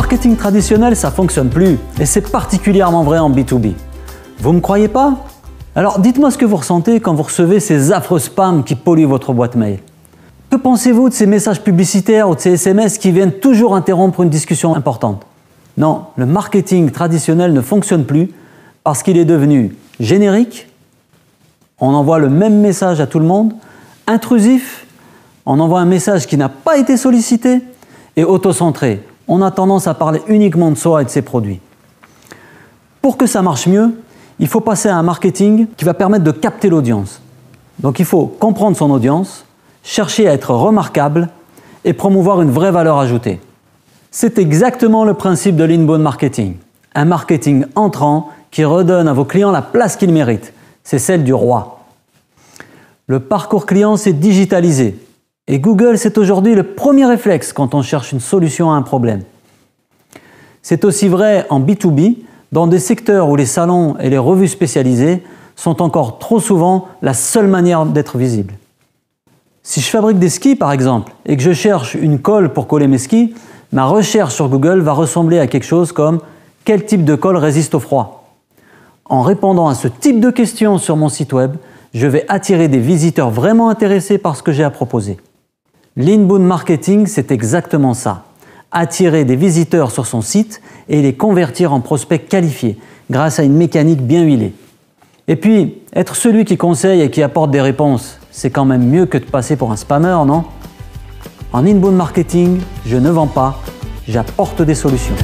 marketing traditionnel, ça fonctionne plus. Et c'est particulièrement vrai en B2B. Vous me croyez pas? Alors dites-moi ce que vous ressentez quand vous recevez ces affreux spams qui polluent votre boîte mail. Que pensez-vous de ces messages publicitaires ou de ces SMS qui viennent toujours interrompre une discussion importante? Non, le marketing traditionnel ne fonctionne plus parce qu'il est devenu générique, on envoie le même message à tout le monde, intrusif, on envoie un message qui n'a pas été sollicité, et autocentré. On a tendance à parler uniquement de soi et de ses produits. Pour que ça marche mieux, il faut passer à un marketing qui va permettre de capter l'audience. Donc il faut comprendre son audience, chercher à être remarquable et promouvoir une vraie valeur ajoutée. C'est exactement le principe de l'inbound marketing. Un marketing entrant qui redonne à vos clients la place qu'ils méritent. C'est celle du roi. Le parcours client s'est digitalisé. Et Google, c'est aujourd'hui le premier réflexe quand on cherche une solution à un problème. C'est aussi vrai en B2B, dans des secteurs où les salons et les revues spécialisées sont encore trop souvent la seule manière d'être visible. Si je fabrique des skis par exemple, et que je cherche une colle pour coller mes skis, ma recherche sur Google va ressembler à quelque chose comme « Quel type de colle résiste au froid ?» En répondant à ce type de questions sur mon site web, je vais attirer des visiteurs vraiment intéressés par ce que j'ai à proposer. L'inbound marketing, c'est exactement ça. Attirer des visiteurs sur son site et les convertir en prospects qualifiés grâce à une mécanique bien huilée. Et puis, être celui qui conseille et qui apporte des réponses, c'est quand même mieux que de passer pour un spammer, non? En inbound marketing, je ne vends pas, j'apporte des solutions.